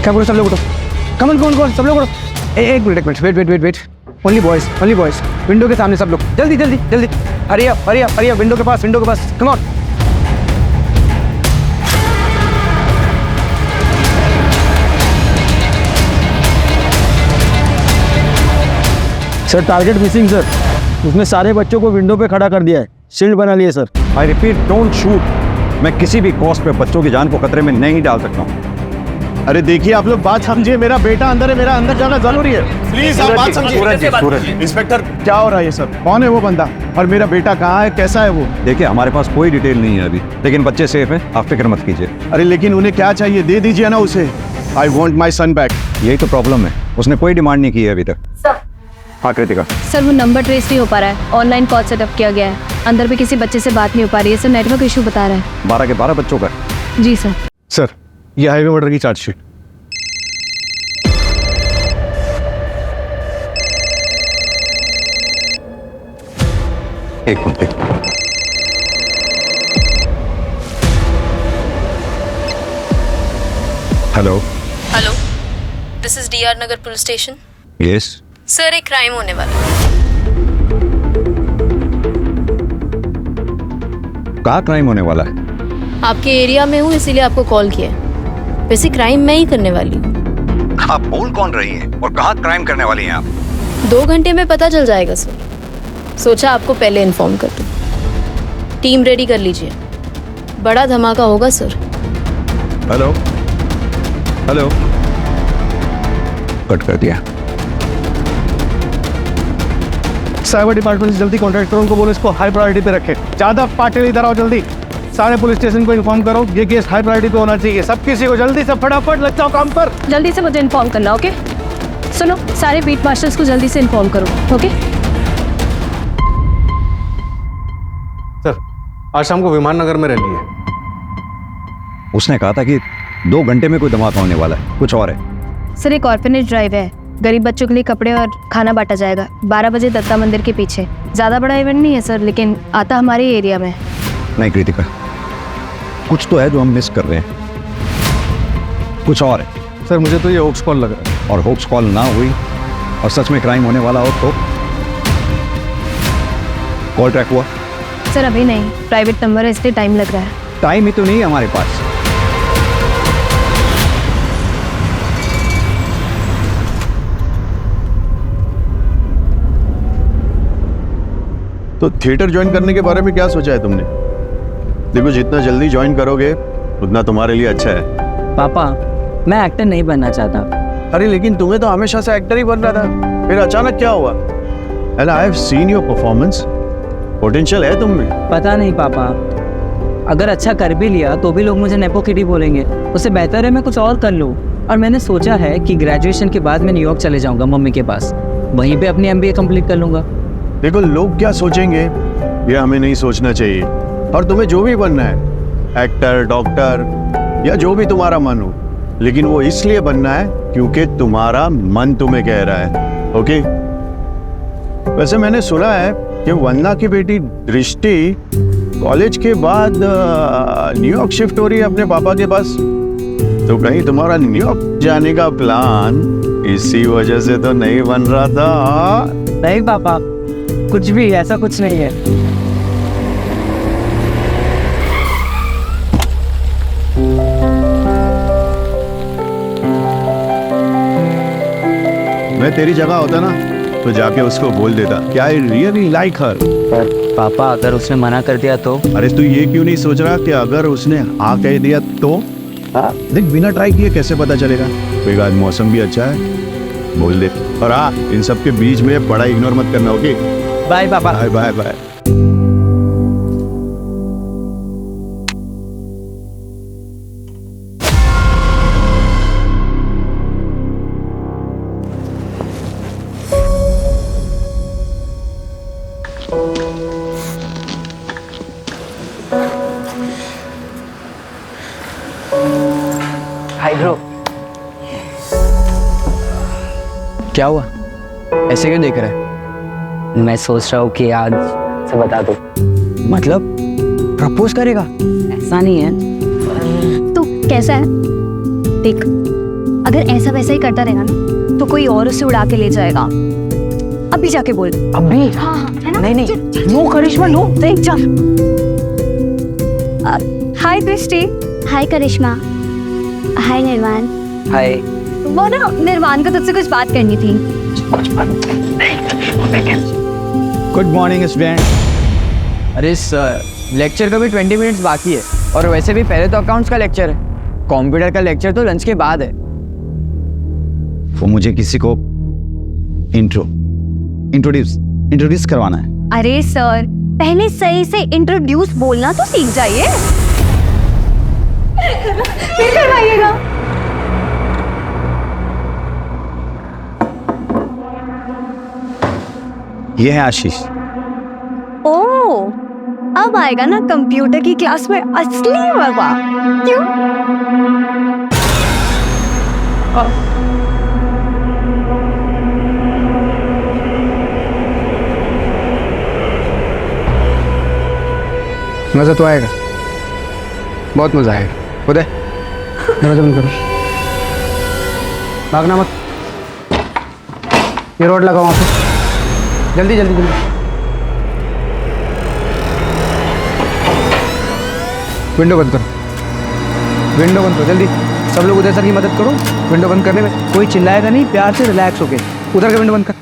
क्या बोलो, सब लोग उठो, कमन कौन सब लोग उठो। एक minute, wait, only boys, window के सामने सब लोग, जल्दी, हरी अप, विंडो के पास, come on. Sir target missing sir, उसने सारे बच्चों को विंडो पे खड़ा कर दिया है, शील्ड बना लिए sir. I repeat, don't shoot. मैं किसी भी कॉस्ट पे बच्चों की जान को खतरे में नहीं डाल सकता हूँ। अरे देखिए आप लोग बात समझिए, मेरा बेटा अंदर है, मेरा अंदर जाना जरूरी है। प्लीज आप बात समझिए। सूरज जी, इंस्पेक्टर क्या हो रहा है ये सब? कौन है वो बंदा और मेरा बेटा कहाँ है, कैसा है वो? देखिए हमारे पास कोई डिटेल नहीं है अभी, लेकिन बच्चे सेफ हैं, आप फिक्र मत कीजिए। अरे लेकिन उन्हें क्या चाहिए, दे दीजिए ना उसे। I want my son back. यही तो प्रॉब्लम है, उसने कोई डिमांड नहीं की है अभी तक। सर, हाँ कृतिका। सर वो नंबर ट्रेस नहीं हो पा रहा है, ऑनलाइन कॉल सेटअप किया गया है, अंदर भी किसी बच्चे से बात नहीं हो पा रही है सर, नेटवर्क इशू बता रहा है। 12 के 12 बच्चों का। जी सर। सर ये हाईवे मर्डर की चार्जशीट। एक minute. Hello. Hello, this is DR Nagar police station. Yes. Sir एक क्राइम होने वाला है। कहाँ क्राइम होने वाला है? आपके एरिया में हूँ इसीलिए आपको कॉल किया है। वैसे क्राइम मैं ही करने वाली हूँ। आप बोल कौन रही हैं और कहाँ क्राइम करने वाली हैं आप? 2 घंटे में पता चल जाएगा सर, सोचा आपको पहले इन्फॉर्म कर दूं। टीम रेडी कर लीजिए, बड़ा धमाका होगा सर। हेलो। कट कर दिया। साइबर डिपार्टमेंट से जल्दी कॉन्टैक्ट करो, उनको बोलो इसको हाई प्रायोरिटी पे रखें। ज्यादा पार्टी इधर आओ, जल्दी सारे पुलिस स्टेशन को इन्फॉर्म करो, ये केस हाई प्रायोरिटी पे होना चाहिए। सब किसी को जल्दी से फटाफट लग जाओ काम पर। जल्दी से मुझे इन्फॉर्म करना, ओके? सुनो, सारे बीट मास्टर्स को जल्दी से इन्फॉर्म करो, ओके? सर आज शाम को विमान नगर में रैली है। उसने कहा था कि 2 घंटे में कोई धमाका होने वाला है, कुछ और है। सर एक ऑर्फेनेज ड्राइव है, गरीब बच्चों के लिए कपड़े और खाना बांटा जाएगा 12 बजे दत्ता मंदिर के पीछे। ज़्यादा बड़ा इवेंट नहीं है सर, लेकिन आता हमारे एरिया में। नहीं कृतिका, कुछ तो है जो हम मिस कर रहे हैं, कुछ और है। सर मुझे तो ये होप्स कॉल लग रहा है। और होप्स कॉल ना हुई और सच में क्राइम होने वाला हो तो? कॉल ट्रैक हुआ? सर अभी नहीं, प्राइवेट नंबर है इसलिए टाइम लग रहा है। टाइम ही तो नहीं है हमारे पास। तो थिएटर ज्वाइन करने के बारे में क्या सोचा है तुमने? देखो जितना जल्दी ज्वाइन करोगे उतना तुम्हारे लिए अच्छा है। पापा मैं एक्टर नहीं बनना चाहता। अरे लेकिन तुम्हें तो हमेशा से एक्टर ही बन रहा था, फिर अचानक क्या हुआ? And I have seen your performance, potential है तुम में। पता नहीं पापा, अगर अच्छा कर भी लिया तो भी लोग मुझे नेपो किडी बोलेंगे, उससे बेहतर है मैं कुछ और कर लूँ। और मैंने सोचा है कि ग्रेजुएशन के बाद मैं न्यूयॉर्क चले जाऊँगा मम्मी के पास, वहीं पे अपनी MBA कंप्लीट कर लूँगा। देखो लोग क्या सोचेंगे ये हमें नहीं सोचना चाहिए। और तुम्हें जो भी बनना है, एक्टर, डॉक्टर या जो भी तुम्हारा मन हो, लेकिन वो इसलिए बनना है क्योंकि तुम्हारा मन तुम्हें कह रहा है। ओके? वैसे मैंने सुना है कि वंदना की बेटी दृष्टि कॉलेज के बाद न्यूयॉर्क शिफ्ट हो रही है अपने पापा के पास। तो कहीं तुम्हारा न्यूयॉर्क जाने का प्लान इसी वजह से तो नहीं बन रहा था? नहीं पापा, कुछ भी ऐसा कुछ नहीं है। मैं तेरी जगह होता ना तो जाके उसको बोल देता कि आई रियली लाइक हर। पर पापा अगर उसने मना कर दिया तो? अरे तू ये क्यों नहीं सोच रहा कि अगर उसने हाँ कह दिया तो? देख बिना ट्राई किए कैसे पता चलेगा? कोई आज मौसम भी अच्छा है, बोल दे। और हाँ, इन सब के बीच में बड़ा इग्नोर मत करना। ओके बाय पापा। Bye bye bye. Hi bro. क्या हुआ, ऐसे क्यों देख रहा है? मैं सोच रहा हूँ कि आज से बता दो। मतलब प्रपोज करेगा? ऐसा नहीं है। तो कैसा है? देख, अगर ऐसा वैसा ही करता रहेगा ना तो कोई और उसे उड़ा के ले जाएगा। अभी जाके बोल। अभी हाँ हाँ है ना? नहीं नहीं, चल, नो करिश्मा नो। देख जा। हाय दृष्टि। हाय करिश्मा। हाय निर्वाण। हाय। वो ना निर्वाण को तुझसे कुछ बात करनी थी। Good morning student. अरे सर, लेक्चर का भी 20 मिनट्स बाकी है और वैसे भी पहले तो अकाउंट्स का लेक्चर है। कंप्यूटर का लेक्चर तो लंच के बाद है। वो मुझे किसी को इंट्रोड्यूस करवाना है। अरे सर, पहले सही से इंट्रोड्यूस बोलना तो सीख जाइए। फिर करवाइएगा। ये है आशीष। ओ, अब आएगा ना कंप्यूटर की क्लास में असली मजा। क्यों? मज़ा तो आएगा, बहुत मज़ा आएगा। उदय, दरवाजा बंद करो, भागना मत। ये रोड लगाओ वहाँ पे, जल्दी जल्दी जल्दी। विंडो बंद करो, विंडो बंद करो जल्दी। सब लोग उदय सर की मदद करो विंडो बंद करने में। कोई चिल्लाएगा नहीं, प्यार से रिलैक्स होके उधर का विंडो बंद कर।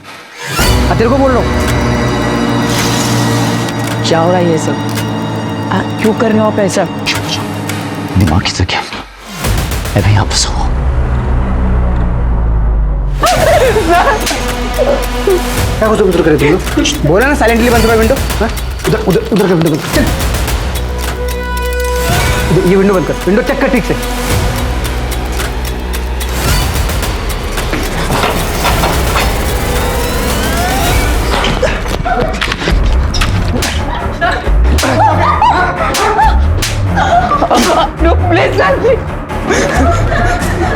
तेरे को बोल रहा हूँ। क्या हो रहा है ये सब? क्यों कर रहे हो आप ऐसा? दिमाग से क्या? अभी आप सो। क्या कुछ उधर करे तुम लोग? बोला ना साइलेंटली बंद करो विंडो। उधर उधर उधर का विंडो बंद कर। ये विंडो बंद कर, विंडो चेक कर ठीक से। नो प्लीज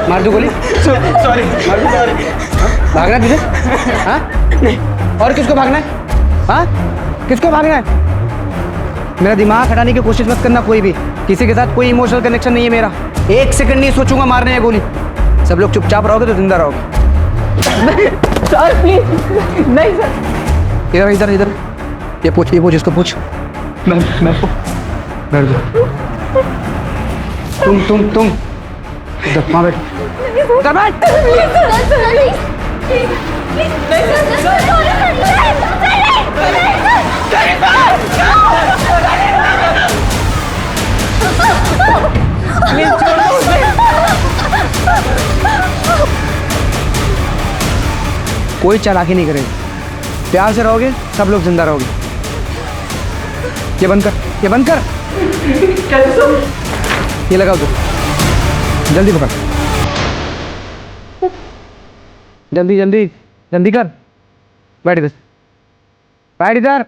मार दो गोली। सॉरी मार दो। सॉरी। भागना तुझे? हाँ? और किसको भागना है? हाँ? किसको भागना है? मेरा दिमाग हटाने की कोशिश मत करना कोई भी। किसी के साथ कोई इमोशनल कनेक्शन नहीं है मेरा। एक सेकंड नहीं सोचूंगा मारने है गोली। सब लोग चुपचाप रहोगे तो जिंदा रहोगे। सर प्लीज नहीं सर। इधर इधर इधर। ये पूछ इसको पूछ। मैं बैठ जाओ। तुम इधर वहाँ बैठ। इधर बैठ। कोई चालाकी नहीं करेगा। प्यार से रहोगे सब लोग जिंदा रहोगे। ये बंद कर, ये बंद कर। ये लगाओ तो जल्दी पकड़। जल्दी जल्दी जल्दी कर। बैठ इधर, बैठ इधर।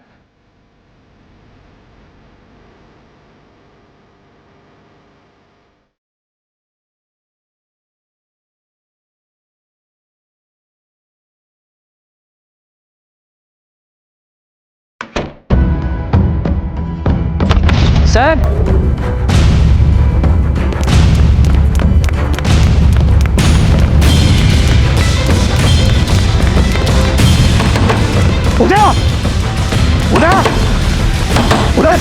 सर उधर उधर उधर।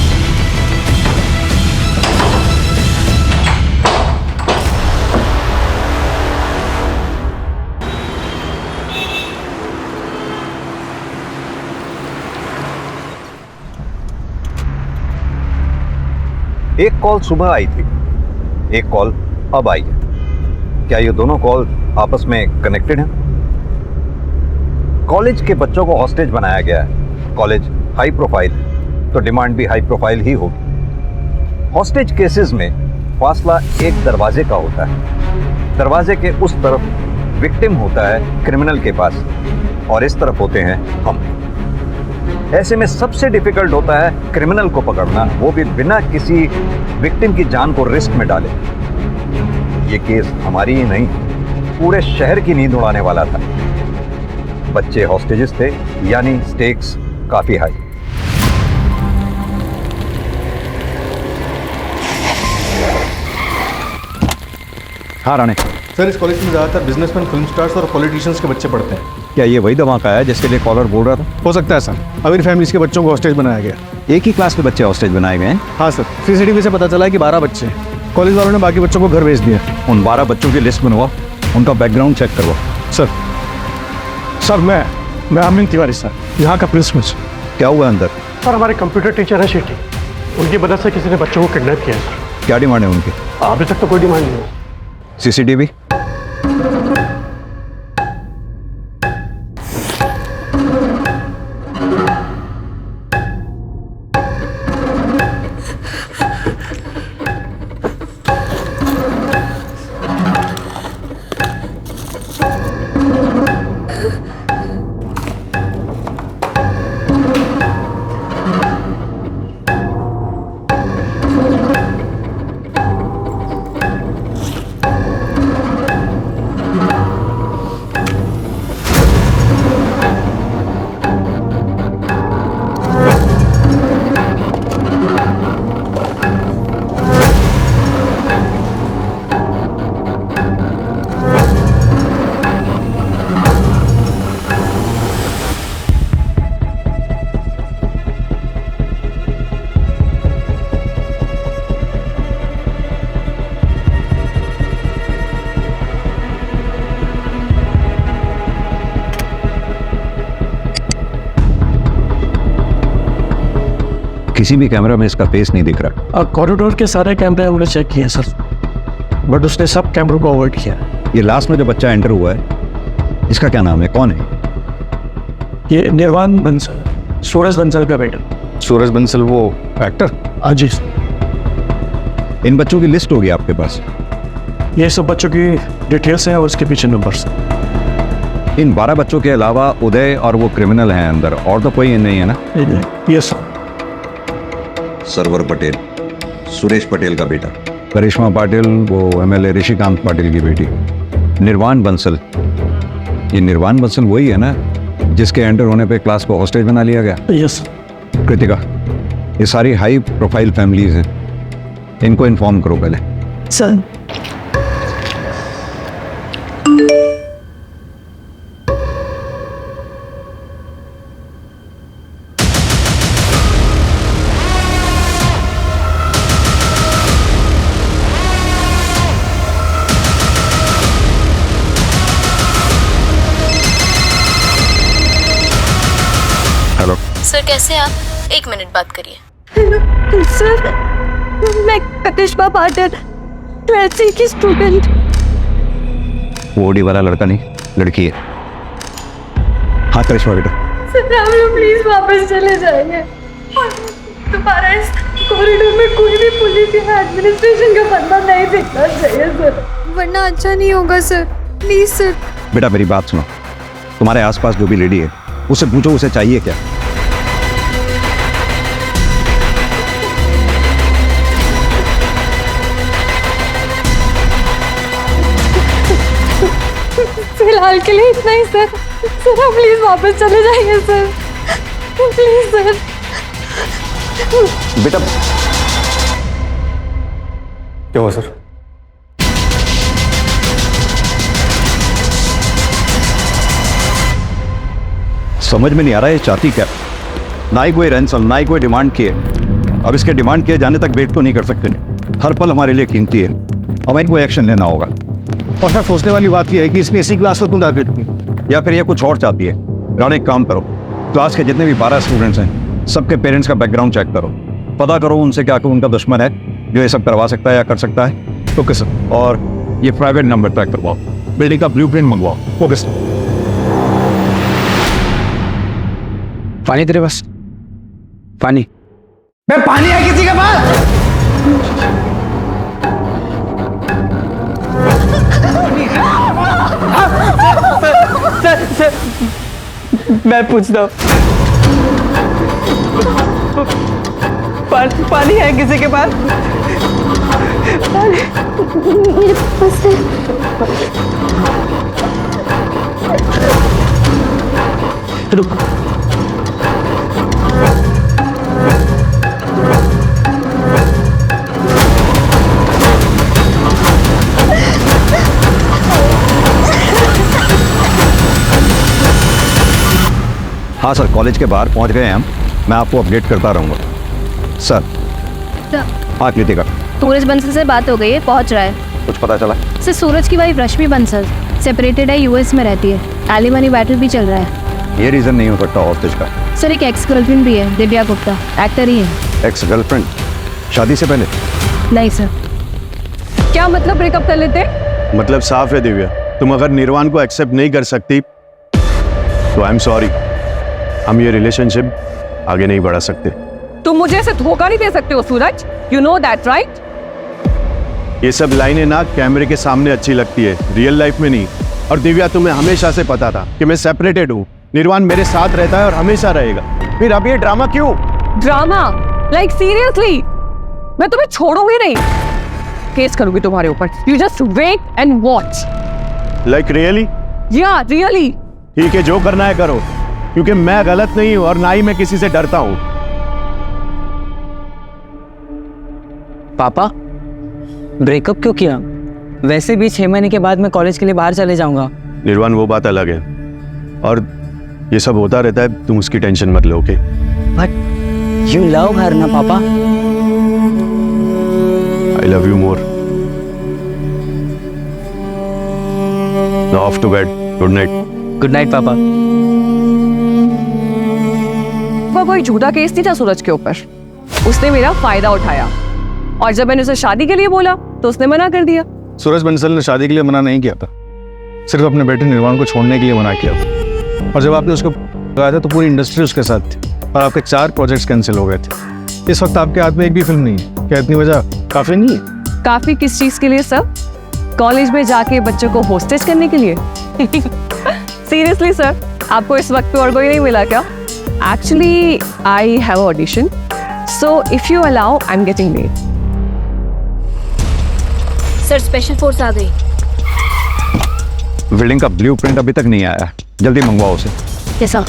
एक कॉल सुबह आई थी, एक कॉल अब आई है। क्या ये दोनों कॉल आपस में कनेक्टेड हैं? कॉलेज के बच्चों को हॉस्टेज बनाया गया है। कॉलेज हाई प्रोफाइल है तो डिमांड भी हाई प्रोफाइल ही होगी। हॉस्टेज केसेस में फासला एक दरवाजे का होता है। दरवाजे के उस तरफ विक्टिम होता है क्रिमिनल के पास और इस तरफ होते हैं हम। ऐसे में सबसे डिफिकल्ट होता है क्रिमिनल को पकड़ना, वो भी बिना किसी विक्टिम की जान को रिस्क में डाले। ये केस हमारी ही नहीं, पूरे शहर की नींद उड़ाने वाला था। बच्चे हॉस्टेजेस थे, यानी स्टेक्स काफी हाई। हाँ राणे। सर इस कॉलेज में ज़्यादातर बिजनेसमैन, फिल्म स्टार्स और पॉलिटिशियंस के बच्चे पढ़ते हैं। क्या ये वही धमाका है जिसके लिए कॉलर बोल रहा था? हो सकता है सर, अमीर फैमिलीज के बच्चों को हॉस्टेज बनाया गया। एक ही क्लास के बच्चे हॉस्टेज बनाए गए हैं? हाँ सर, सीसीटीवी से पता चला है कि 12 बच्चे हैं। कॉलेज वालों ने बाकी बच्चों को घर भेज दिया। उन 12 बच्चों की लिस्ट बनवाओ, उनका बैकग्राउंड चेक करवाओ। सर मैं अमिन तिवारी सर, यहाँ का प्रिंसिपल। क्या हुआ अंदर? सर हमारे कंप्यूटर टीचर है शेट्टी, उनकी मदद से किसी ने बच्चों को किडनैप किया है सर। क्या डिमांड है उनकी? अभी तक तो कोई डिमांड नहीं है। सीसीटीवी? किसी भी कैमरा में इसका फेस नहीं दिख रहा। कॉरिडोर के सारे कैमरे हमने चेक किए सर, बट उसने सब कैमरों को अवॉइड किया। ये लास्ट में जो बच्चा एंटर हुआ है, इसका क्या नाम है, कौन है? ये निर्वाण बंसल, सूरज बंसल का बेटा। सूरज बंसल वो एक्टर? हाँ जी सर। इन बच्चों की लिस्ट होगी आपके पास? ये सब बच्चों की डिटेल्स हैं और उसके पीछे नंबर्स। इन 12 बच्चों के अलावा उदय और वो क्रिमिनल हैं अंदर, और तो कोई नहीं है ना? Yes sir. सरवर पटेल, सुरेश पटेल का बेटा। करिश्मा पाटिल, वो एमएलए ऋषिकांत पाटिल की बेटी। निर्वाण बंसल, ये निर्वाण बंसल वही है ना जिसके एंटर होने पे क्लास को हॉस्टेज बना लिया गया? यस। कृतिका, ये सारी हाई प्रोफाइल फैमिलीज हैं, इनको इन्फॉर्म करो पहले। सर हेलो सर कैसे हैं आप? 1 मिनट बात करिए। सर मैं करिश्मा पाटिल 12th की स्टूडेंट। वो ओडी वाला लड़का नहीं, लड़की है। हाँ करिश्मा बेटा। सर आप लोग प्लीज वापस चले जाइए। दोबारा इस कॉरिडोर में कोई भी पुलिस या एडमिनिस्ट्रेशन का बंदा नहीं दिखना चाहिए सर, वरना अच्छा नहीं होगा सर। Please sir. बेटा मेरी बात सुनो, तुम्हारे आसपास जो भी लेडी है उसे पूछो उसे चाहिए क्या। फिलहाल के लिए इतना ही सर। सर आप प्लीज वापस चले जाइए सर, प्लीज सर। बेटा क्या हुआ सर? समझ में नहीं आ रहा है ये चाहती क्या। ना ही कोई रैंसम, ना ही कोई डिमांड किए। अब इसके डिमांड किए जाने तक वेट तो नहीं कर सकते। हर पल हमारे लिए कीमती है, हमें कोई एक्शन लेना होगा। और सर सोचने वाली बात यह है कि इसने इसी क्लास को क्यों टारगेट की? या फिर ये कुछ और चाहती है। राणा एक काम करो, क्लास के जितने भी 12 स्टूडेंट्स हैं सबके पेरेंट्स का बैकग्राउंड चेक करो, पता करो उनसे क्या उनका दुश्मन है जो ये सब करवा सकता है या कर सकता है। Okay sir. और ये प्राइवेट नंबर ट्रैक करवाओ, बिल्डिंग का ब्लूप्रिंट मंगवाओ। Okay sir. पानी तेरे पास? पानी? बे पानी है किसी के पास? सर मैं पूछता हूँ, पानी है किसी के पास? मेरे पास है। रुक। हाँ सर, कॉलेज के बाहर पहुंच गए हैं हम। मैं आपको अपडेट करता रहूँगा सर। हाँ कृतिका, सूरज बंसल से बात हो गई है, पहुंच रहा है। कुछ पता चला? सर सूरज की वाइफ रश्मि बंसल सेपरेटेड है, यूएस में रहती है। एलिमनी बैटल भी चल रहा है। ये रीज़न नहीं हो सकता हॉस्टेज का। सर एक एक्स गर्लफ्रेंड भी है, दिव्या गुप्ता, एक्टर ही है। Ex girlfriend? शादी से पहले? नहीं सर। क्या मतलब ब्रेकअप कर लेते? मतलब साफ है दिव्या, तुम अगर निर्वाण को एक्सेप्ट नहीं कर सकती तो आई एम सॉरी, हम ये रिलेशनशिप आगे नहीं बढ़ा सकते। तुम मुझे ऐसे धोखा नहीं दे सकते हो सूरज, यू नो दैट राइट? ये सब लाइनें ना कैमरे के सामने अच्छी लगती है, रियल लाइफ में नहीं। और दिव्या, तुम्हें हमेशा से पता था कि मैं सेपरेटेड हूँ, निर्वाण मेरे साथ रहता है और हमेशा रहेगा, फिर अब ये ड्रामा क्यों? ड्रामा? Like seriously? मैं तुम्हें छोड़ूंगी नहीं, केस करूंगी तुम्हारे ऊपर। You just wait and watch. Like really? या रियली। ठीक है, जो करना है करो, क्योंकि मैं गलत नहीं हूं और ना ही मैं किसी से डरता हूं। पापा, ब्रेकअप क्यों किया? वैसे भी 6 महीने के बाद मैं कॉलेज के लिए बाहर चले जाऊंगा। निर्वाण, वो बात अलग है और ये सब होता रहता है, तुम उसकी टेंशन मत लो, okay? But you love her ना पापा। I love you more. Now off to bed, good night. Good night पापा। वो कोई झूठा केस नहीं था सूरज के ऊपर, उसने मेरा फायदा उठाया और जब मैंने उसे शादी के लिए बोला तो उसने मना कर दिया। सूरज बंसल ने शादी के लिए मना नहीं किया था, सिर्फ अपने बेटे निर्वाण को छोड़ने के लिए मना किया था। और जब आपने उसको लगाया था तो पूरी इंडस्ट्री उसके साथ थी और आपके 4 प्रोजेक्ट्स कैंसिल हो गए थे। इस वक्त आपके हाथ में एक भी फिल्म नहीं है, क्या इतनी वजह काफी नहीं है? काफी किस चीज के लिए सर? कॉलेज में जाके बच्चों को होस्टेज करने के लिए? सीरियसली सर, आपको इस वक्त पे और कोई नहीं मिला क्या? Actually I have audition, so if you allow I am getting late. Sir special force आ गई। बिल्डिंग का ब्लूप्रिंट अभी तक नहीं आया, जल्दी मंगवाओ उसे। कैसा?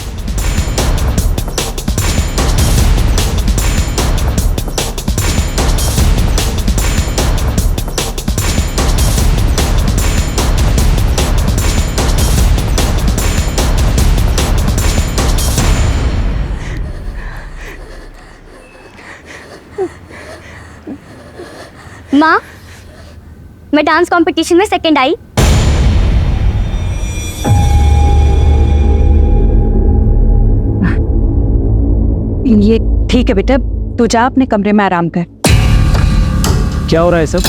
माँ, मैं डांस कंपटीशन में सेकंड आई। ये ठीक है बेटा, तू जा अपने कमरे में आराम कर। क्या हो रहा है सब?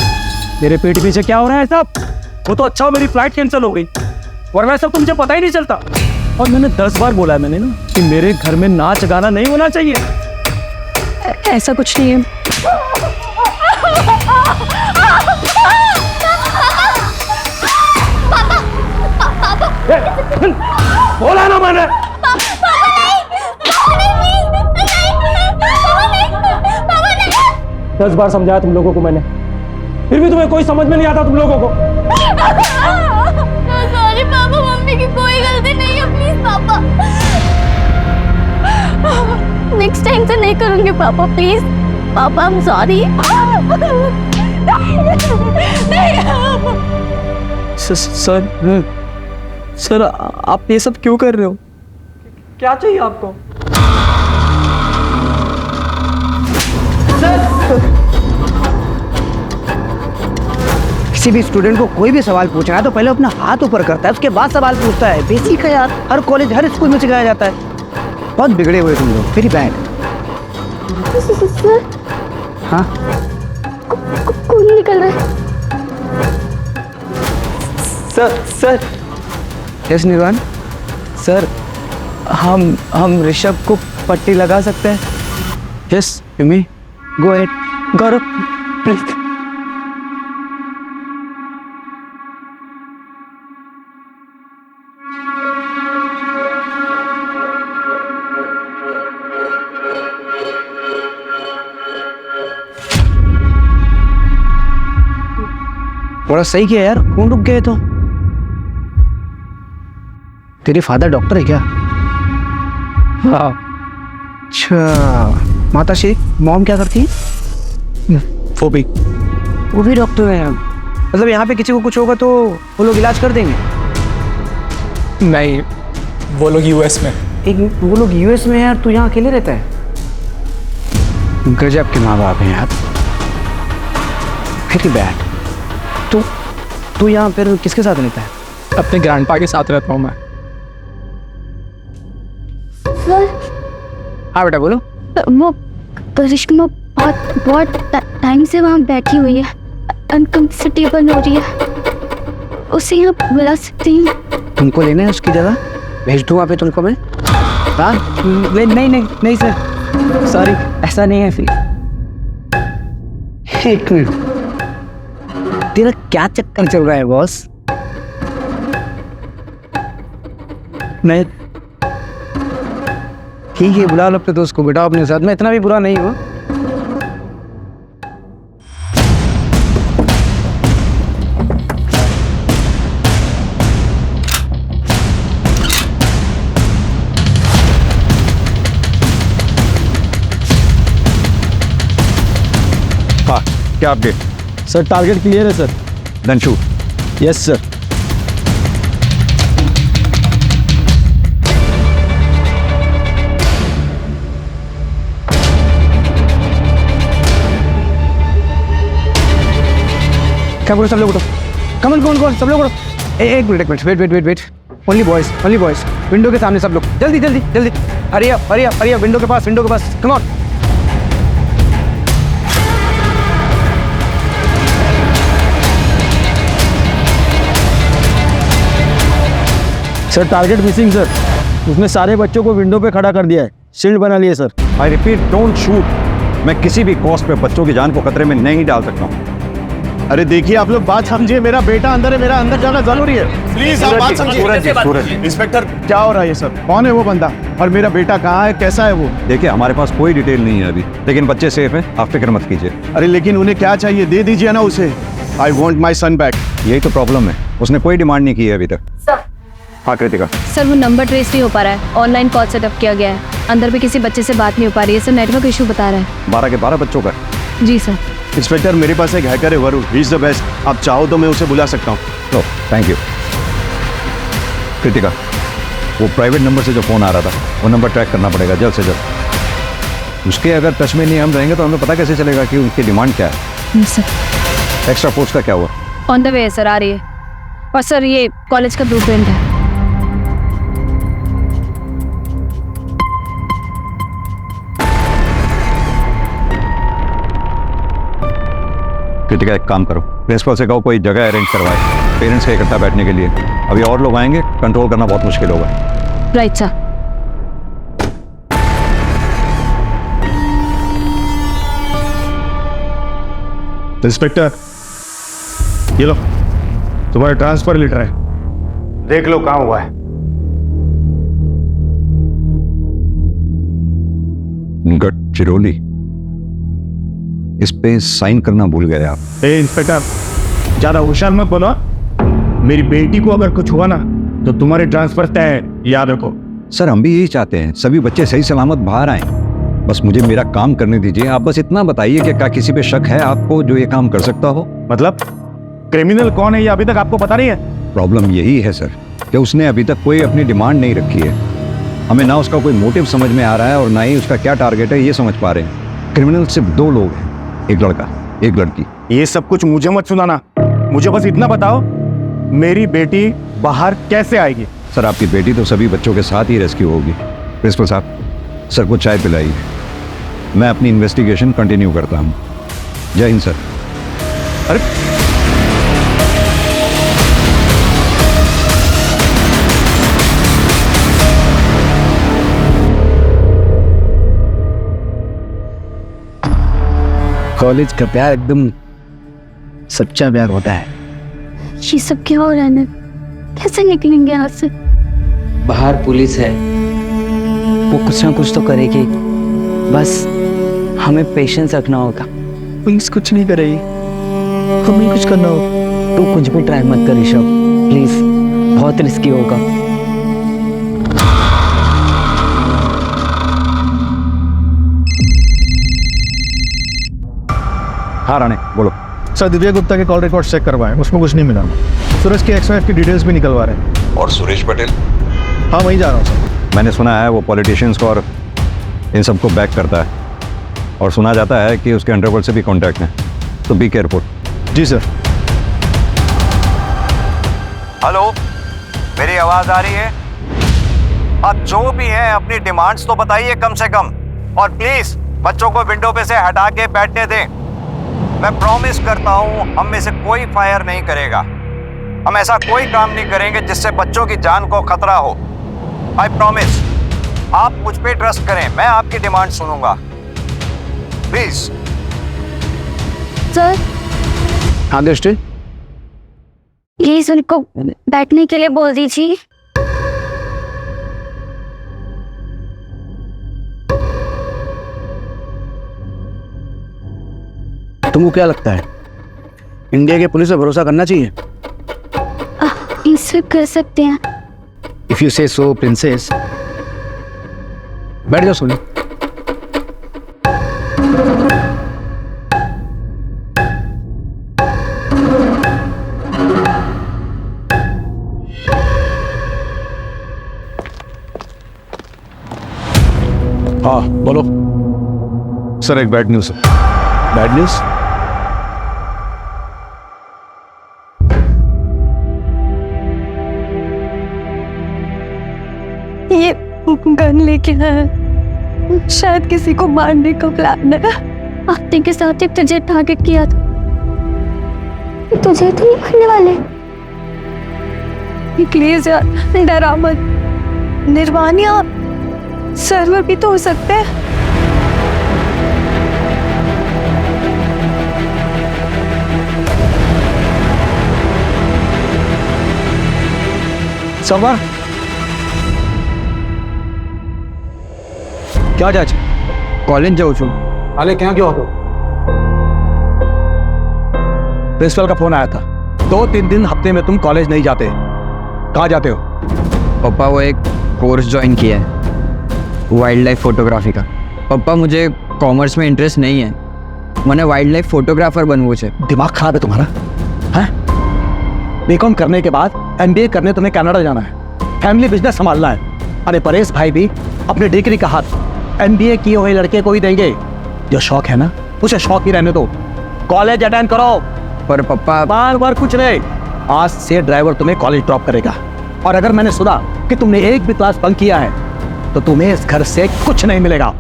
मेरे पेट पीछे क्या हो रहा है सब? वो तो अच्छा हो मेरी फ्लाइट कैंसिल हो गई, वरना सब तो मुझे पता ही नहीं चलता। और मैंने 10 बार बोला है मैंने ना कि मेरे घर में नाच गाना नहीं होना चाहिए। ऐसा कुछ नहीं है। बोला ना मैंने। 10 बार समझाया तुम लोगों को मैंने, फिर भी तुम्हें कोई समझ में नहीं आता तुम लोगों को। सॉरी पापा, मम्मी की कोई गलती नहीं है, प्लीज पापा। नेक्स्ट टाइम से नहीं करूंगी पापा, प्लीज पापा, आई एम सॉरी। सर आप ये सब क्यों कर रहे हो? क्या चाहिए आपको? किसी भी स्टूडेंट को कोई भी सवाल पूछना है तो पहले अपना हाथ ऊपर करता है, उसके बाद सवाल पूछता है। बेसिक है यार, हर कॉलेज हर स्कूल में सिखाया जाता है। बहुत बिगड़े हुए तुम लोग, वेरी बैड। हाँ, खून निकल रहा है। सर यस निर्वाण। सर हम ऋषभ को पट्टी लगा सकते हैं? Yes you may go ahead. Gaurav please. बड़ा सही किया यार, खून रुक गए तो। तेरे फादर डॉक्टर है क्या? हाँ। अच्छा, माताश्री मॉम क्या करती है? वो भी डॉक्टर है। मतलब यहाँ पे किसी को कुछ होगा तो वो लोग इलाज कर देंगे? नहीं, वो लोग यूएस में। एक वो लोग यूएस में है और तू यहाँ अकेले रहता है। गजब के माँ बाप हैं यार। Very bad. तू यहाँ फिर किसके साथ रहता है? अपने ग्रैंडपा के साथ रहता हूँ मैं। सर हाँ बेटा बोलो। वो करिश्मा बहुत टाइम से वहाँ बैठी हुई है, अनकंफर्टेबल हो रही है। उसे यहाँ बुला सकते हैं? तुमको लेना है उसकी जगह? भेज दूँ वहाँ पे तुमको मैं? हाँ नहीं सर, सॉरी ऐसा नहीं है। फिर एक मिनट, तेरा क्या चक्कर चल रहा है बॉस? मैं ठीक है, बुला लो अपने दोस्त को, बिठाओ अपने साथ। मैं इतना भी बुरा नहीं हूँ। हाँ, क्या अपडेट? सर टारगेट क्लियर है sir. Then shoot. Yes sir. क्या बोलो सब लोग उठो, कमन कौन सब लोग उठो। एक minute wait. Only boys window के सामने सब लोग, जल्दी हरी अप विंडो के पास come on. Sir target missing sir. उसने सारे बच्चों को विंडो पे खड़ा कर दिया है, शील्ड बना लिया sir. I repeat, don't shoot. मैं किसी भी कॉस्ट पे बच्चों की जान को खतरे में नहीं डाल सकता हूँ। अरे देखिए आप लोग बात समझिए, मेरा बेटा अंदर है, मेरा अंदर जाना जरूरी है। प्लीज आप बात समझिए। सूरज, इंस्पेक्टर क्या हो रहा है ये सब? कौन है वो बंदा और मेरा बेटा कहाँ है, कैसा है वो? देखिए हमारे पास कोई डिटेल नहीं है अभी, लेकिन बच्चे सेफ हैं, आप फिक्र मत कीजिए। अरे लेकिन उन्हें क्या चाहिए, दे दीजिए ना उसे। I want my son back. यही तो प्रॉब्लम है, उसने कोई डिमांड नहीं की है अभी तक। सर हाँ कृतिका। सर वो नंबर ट्रेस नहीं हो पा रहा है, ऑनलाइन कॉल सेटअप किया गया है, अंदर भी किसी बच्चे से बात नहीं हो पा रही है सर, नेटवर्क इशू बता रहा है। 12 के 12 बच्चों का? जी सर। इंस्पेक्टर मेरे पास एक हैकर है Varun, he is the best. आप चाहो तो मैं उसे बुला सकता हूँ। No thank you. कृतिका, वो प्राइवेट नंबर से जो फ़ोन आ रहा था वो नंबर ट्रैक करना पड़ेगा जल्द से जल्द। उसके अगर टच में नहीं हम रहेंगे तो हमें पता कैसे चलेगा कि उनकी डिमांड क्या है। सर एक्स्ट्रा फोर्स का क्या हुआ? ऑन द वे है सर, आ रही है। और सर ये कॉलेज का ब्लूप्रिंट है। कृतिका एक काम करो, प्रिंसिपल से कहो कोई जगह अरेंज करवाए पेरेंट्स के इकट्ठा बैठने के लिए। अभी और लोग आएंगे, कंट्रोल करना बहुत मुश्किल होगा। Right sir. इंस्पेक्टर ये लो तुम्हारा ट्रांसफर लेटर है, देख लो कहाँ हुआ है। गडचिरोली, इस पे साइन करना भूल गए आप। ए इंस्पेक्टर ज्यादा होशियार मत बनो। मेरी बेटी को अगर कुछ हुआ ना तो तुम्हारे ट्रांसफर तय है, याद रखो। सर हम भी यही चाहते हैं, सभी बच्चे सही सलामत बाहर आए। बस मुझे मेरा काम करने दीजिए। आप बस इतना बताइए कि क्या किसी पे शक है आपको जो ये काम कर सकता हो? मतलब क्रिमिनल कौन है ये अभी तक आपको पता नहीं है? प्रॉब्लम यही है सर कि उसने अभी तक कोई अपनी डिमांड नहीं रखी है। हमें ना उसका कोई मोटिव समझ में आ रहा है और ना ही उसका क्या टारगेट है ये समझ पा रहे हैं। क्रिमिनल सिर्फ 2 लोग हैं, एक लड़का एक लड़की। ये सब कुछ मुझे मत सुनाना, मुझे बस इतना बताओ मेरी बेटी बाहर कैसे आएगी? सर आपकी बेटी तो सभी बच्चों के साथ ही रेस्क्यू होगी। प्रिंसिपल साहब सर को चाय पिलाइए, मैं अपनी इन्वेस्टिगेशन कंटिन्यू करता हूँ। जय हिंद सर। अरे कॉलेज का प्यार एकदम सच्चा प्यार होता है। ये सब क्या हो रहा है? कैसे निकलेंगे यहाँ से? बाहर पुलिस है, वो कुछ ना कुछ तो करेगी, बस हमें पेशेंस रखना होगा। पुलिस कुछ नहीं करेगी, हमें कुछ करना होगा। तू कुछ भी ट्राई मत कर ऋषभ, प्लीज, बहुत रिस्की होगा। हाँ राणे बोलो। सर दिव्या गुप्ता के कॉल रिकॉर्ड चेक करवाएं, उसमें कुछ नहीं मिला। सूरज के XYF की डिटेल्स भी निकलवा रहे हैं। और सुरेश पटेल? हाँ वहीं जा रहा हूँ सर। मैंने सुना है वो पॉलिटिशियंस को और इन सबको बैक करता है, और सुना जाता है कि उसके अंडरवर्ल्ड से भी कॉन्टैक्ट है, तो बी केयरफुल। जी सर। हेलो, मेरी आवाज आ रही है? अब जो भी है अपनी डिमांड्स तो बताइए कम से कम, और प्लीज बच्चों को विंडो पे से हटा के बैठने दें। मैं प्रॉमिस करता हूं हम में से कोई फायर नहीं करेगा। हम ऐसा कोई काम नहीं करेंगे जिससे बच्चों की जान को खतरा हो। I promise. आप मुझ पे ट्रस्ट करें, मैं आपकी डिमांड सुनूंगा, प्लीज। सर हाँ दृष्टि, प्लीज उनको बैठने के लिए बोल दीजिए। तुमको क्या लगता है इंडिया की पुलिस पे भरोसा करना चाहिए? इससे कर सकते हैं। इफ यू से सो प्रिंसेस। बैठ जाओ सोनी। हाँ बोलो। सर एक बैड न्यूज़ है। Bad news? ये गन लेके है, शायद किसी को मारने का प्लान है। आपने के साथ एक तुझे टारगेट किया था, तुझे तो नहीं मारने वाले। प्लीज यार डरा मत। निर्वाणिया सर्वर भी तो हो सकते हैं। सर्वर क्या जाच कॉलेज जाओ छो हाले क्या क्यों हो? प्रिंसिपल का फोन आया था, 2-3 दिन हफ्ते में तुम कॉलेज नहीं जाते। कहाँ जाते हो? पापा वो एक कोर्स ज्वाइन किया है वाइल्ड लाइफ फोटोग्राफी का। पापा मुझे कॉमर्स में इंटरेस्ट नहीं है, मैंने वाइल्ड लाइफ फोटोग्राफर बनवो छे। दिमाग खराब है तुम्हारा? हैं? बीकॉम करने के बाद एमबीए करने तुम्हें कनाडा जाना है, फैमिली बिजनेस संभालना है। अरे परेश भाई भी अपनी डिग्री का हाथ एमबीए किए हुए लड़के को ही देंगे। जो शौक है ना उसे शौक ही रहने दो, कॉलेज अटेंड करो। पर पापा बार बार कुछ नहीं, आज से ड्राइवर तुम्हें कॉलेज ड्रॉप करेगा। और अगर मैंने सुना कि तुमने एक भी क्लास बंक किया है तो तुम्हें इस घर से कुछ नहीं मिलेगा।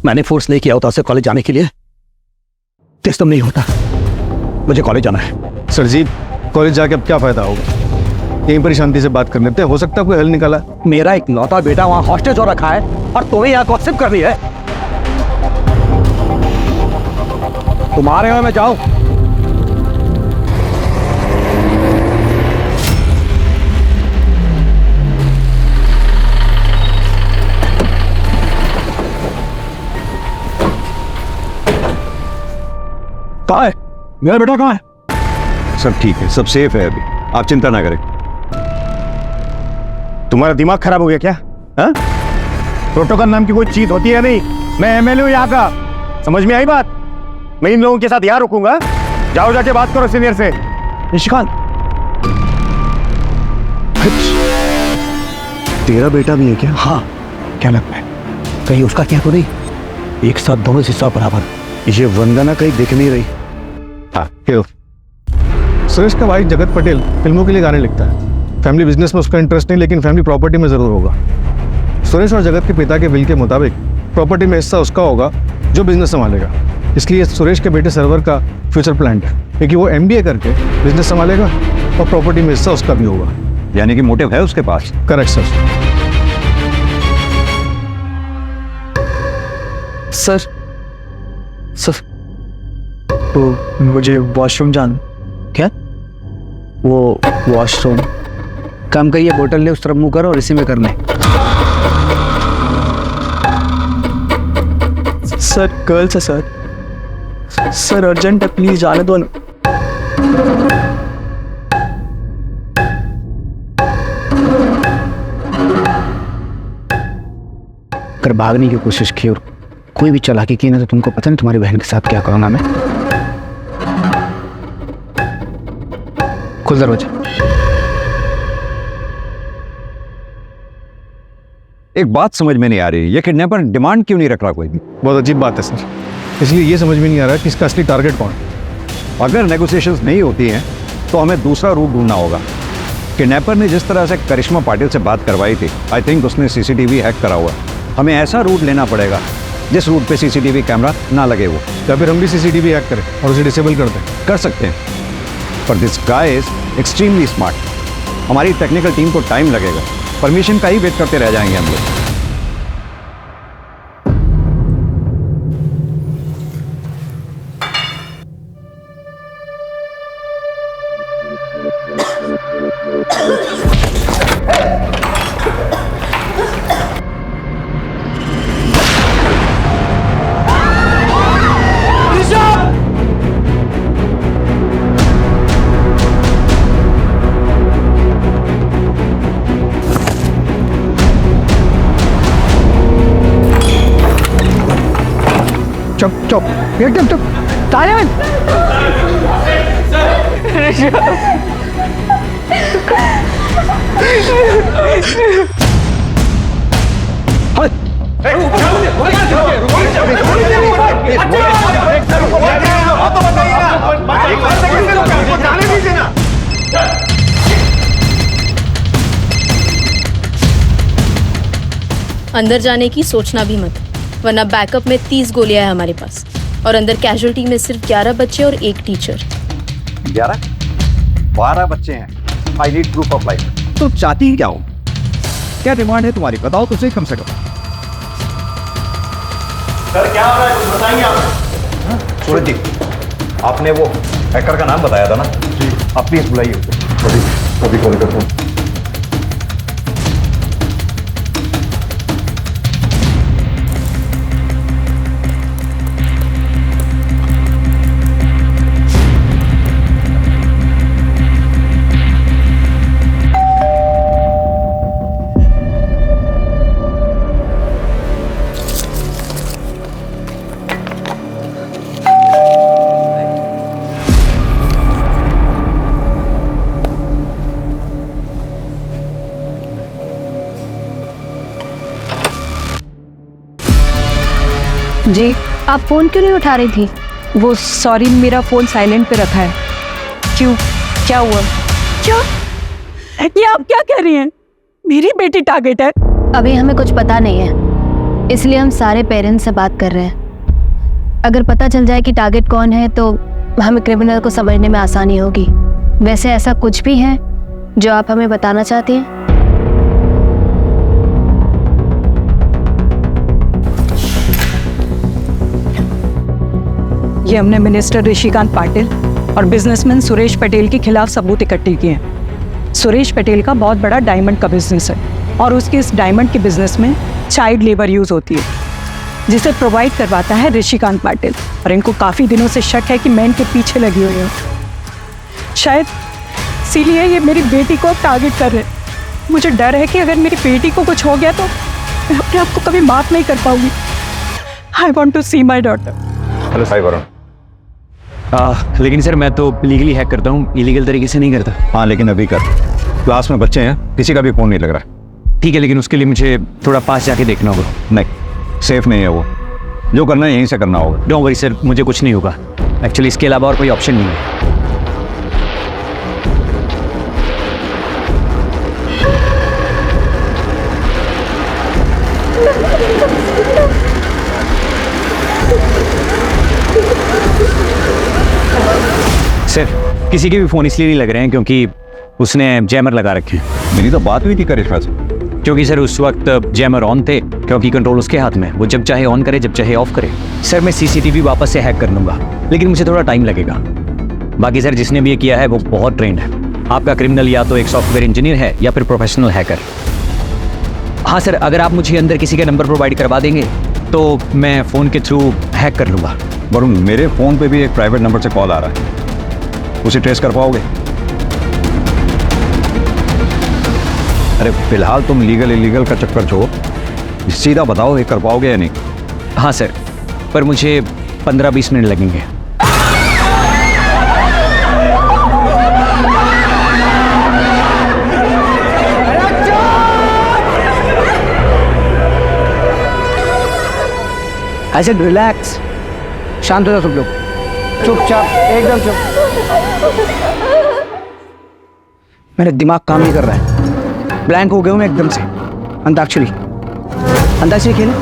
मैंने फोर्स नहीं किया होता उसे कॉलेज जाने के लिए, सिस्टम नहीं होता। मुझे कॉलेज जाना है। सर जी कॉलेज जाके अब क्या फ़ायदा होगा, यहीं पर ही शांति से बात कर लेते हैं, हो सकता है कोई हल निकाला। मेरा एक लौता बेटा वहां हॉस्टेज हो रखा है और तुम्हें यहाँ गॉसिप कर रही है। तुम्हारे यहाँ मैं जाऊं? कहाँ है मेरा बेटा? कहाँ है? सब ठीक है, सब सेफ है अभी, आप चिंता ना करें। तुम्हारा दिमाग खराब हो गया क्या? हाँ? प्रोटोकॉल नाम की कोई चीज होती है नहीं। मैं एमएलए हूं यहाँ का, समझ में आई बात? मैं इन लोगों के साथ यहाँ रुकूंगा। जाओ जाके बात करो सीनियर से। निशिकांत, तेरा बेटा भी है क्या? हाँ। क्या लगता है कहीं उसका क्या तो नहीं? एक साथ दोनों हिस्सा बराबर। ये वंदना कहीं दिख नहीं रही। हाँ क्यों? सुरेश का भाई जगत पटेल फिल्मों के लिए गाने लिखता है। फैमिली बिजनेस में उसका इंटरेस्ट नहीं, लेकिन फैमिली प्रॉपर्टी में ज़रूर होगा। सुरेश और जगत के पिता के विल के मुताबिक प्रॉपर्टी में हिस्सा उसका होगा जो बिजनेस संभालेगा। इसलिए सुरेश के बेटे सर्वर का फ्यूचर प्लान है, क्योंकि वो एमबीए करके बिजनेस संभालेगा और प्रॉपर्टी में हिस्सा उसका भी होगा। यानी कि मोटिव है उसके पास। Correct sir. सर सर तो मुझे वॉशरूम जाना। क्या? वो वॉशरूम? काम करिए, बोतल ले उस तरफ मुंह करो और इसी में करना है। सर गर्ल्स है सर। सर अर्जेंट है, प्लीज जाने दो ना। अगर भागने की कोशिश की और कोई भी चालाकी की ना तो तुमको पता नहीं तुम्हारी बहन के साथ क्या करूंगा मैं। खुल दरवाजा। एक बात समझ में नहीं आ रही, ये किडनैपर डिमांड क्यों नहीं रख रहा कोई भी? बहुत अजीब बात है सर, इसलिए ये समझ में नहीं आ रहा कि इसका असली टारगेट कौन है। अगर नेगोशिएशंस नहीं होती हैं तो हमें दूसरा रूट ढूंढना होगा। किडनैपर ने जिस तरह से करिश्मा पाटिल से बात करवाई थी, आई थिंक उसने सीसीटीवी हैक करा हुआ है। हमें ऐसा रूट लेना पड़ेगा जिस रूट पे सीसीटीवी कैमरा ना लगे वो। या फिर हम भी सीसीटीवी हैक करें और उसे डिसेबल कर दें। कर सकते हैं, पर this guy is extremely smart. हमारी टेक्निकल टीम को टाइम लगेगा, परमिशन का ही वेट करते रह जाएंगे हम लोग। चुप चुप एकदम चुप। साइलेंट। अंदर जाने की सोचना भी मत, वरना बैकअप में 30 गोलियां हैं हमारे पास, और अंदर कैजुअल्टी में सिर्फ 11 बच्चे और 1 टीचर। 11? 12 बच्चे हैं। I need proof of life. तो चाहती क्या हो? क्या डिमांड है तुम्हारी? बताओ तो सही कम से कम। सर क्या हो रहा है, कुछ बताएंगे आप? सूरज जी, आपने वो हैकर का नाम बताया था ना जी, आप प्लीज बुलाइए उसे। अभी कॉल करता हूँ। जी, आप फोन क्यों नहीं उठा रही थी? वो सॉरी, मेरा फ़ोन साइलेंट पे रखा है। क्यों, क्या हुआ? क्या? ये आप क्या कह रही हैं? मेरी बेटी टारगेट है? अभी हमें कुछ पता नहीं है, इसलिए हम सारे पेरेंट्स से बात कर रहे हैं। अगर पता चल जाए कि टारगेट कौन है तो हमें क्रिमिनल को समझने में आसानी होगी। वैसे ऐसा कुछ भी है जो आप हमें बताना चाहती हैं? ये हमने मिनिस्टर ऋषिकांत पाटिल और बिजनेसमैन सुरेश पटेल के खिलाफ सबूत इकट्ठे किए हैं। सुरेश पटेल का बहुत बड़ा डायमंड का बिजनेस है और उसके इस डायमंड के बिजनेस में चाइल्ड लेबर यूज़ होती है, जिसे प्रोवाइड करवाता है ऋषिकांत पाटिल। और इनको काफ़ी दिनों से शक है कि मैं इनके पीछे लगी हुई हूँ। शायद इसीलिए ये मेरी बेटी को टारगेट कर रहे हैं। मुझे डर है कि अगर मेरी बेटी को कुछ हो गया तो मैं अपने आप को कभी माफ़ नहीं कर पाऊंगी। I want to see my daughter. Hello Sai Varun. लेकिन सर मैं तो लीगली हैक करता हूँ, इलीगल तरीके से नहीं करता। हाँ लेकिन अभी कर, क्लास में बच्चे हैं, किसी का भी फोन नहीं लग रहा। ठीक है, लेकिन उसके लिए मुझे थोड़ा पास जाके देखना होगा। नहीं, सेफ नहीं है वो। जो करना है यहीं से करना होगा। डोंट वरी सर, मुझे कुछ नहीं होगा। एक्चुअली इसके अलावा और कोई ऑप्शन नहीं है। सर किसी के भी फ़ोन इसलिए नहीं लग रहे हैं क्योंकि उसने जैमर लगा रखे हैं। मेरी तो बात हुई थी करिश्मा से। क्योंकि सर उस वक्त जैमर ऑन थे, क्योंकि कंट्रोल उसके हाथ में, वो जब चाहे ऑन करे जब चाहे ऑफ करे। सर मैं सीसीटीवी वापस से हैक कर लूँगा, लेकिन मुझे थोड़ा टाइम लगेगा। बाकी सर जिसने भी ये किया है वो बहुत ट्रेंड है। आपका क्रिमिनल या तो एक सॉफ्टवेयर इंजीनियर है या फिर प्रोफेशनल हैकर। हाँ सर, अगर आप मुझे अंदर किसी का नंबर प्रोवाइड करवा देंगे तो मैं फ़ोन के थ्रू हैक कर लूँगा। वरुण, मेरे फ़ोन पे भी एक प्राइवेट नंबर से कॉल आ रहा है, उसे ट्रेस कर पाओगे? अरे फिलहाल तुम लीगल इलीगल का चक्कर छोड़ो, सीधा बताओ ये कर पाओगे या नहीं? हाँ सर, पर मुझे 15-20 मिनट लगेंगे। आई सेड रिलैक्स, शांत हो जाओ सब लोग, चुपचाप एकदम चुप। मेरा दिमाग काम नहीं कर रहा है, ब्लैंक हो गया हूँ मैं एकदम से। अंताक्षरी, अंताक्षरी खेले।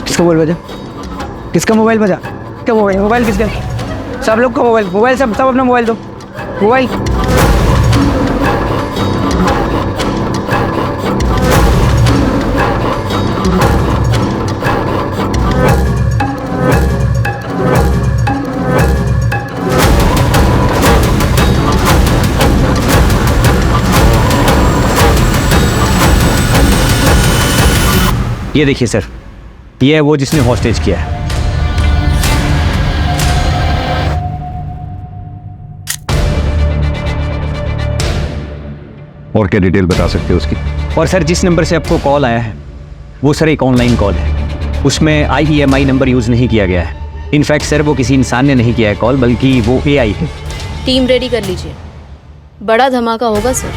किसका मोबाइल बजा? किसका मोबाइल बजा? क्या मोबाइल? मोबाइल किसका? सब लोग का मोबाइल, मोबाइल सब अपना मोबाइल दो, मोबाइल। ये देखिए सर, ये है वो जिसने हॉस्टेज किया है। और क्या डिटेल बता सकते हो उसकी? और सर जिस नंबर से आपको कॉल आया है वो सर एक ऑनलाइन कॉल है, उसमें IEMI नंबर यूज़ नहीं किया गया है। इनफैक्ट सर वो किसी इंसान ने नहीं किया है कॉल, बल्कि वो AI है। टीम रेडी कर लीजिए, बड़ा धमाका होगा सर।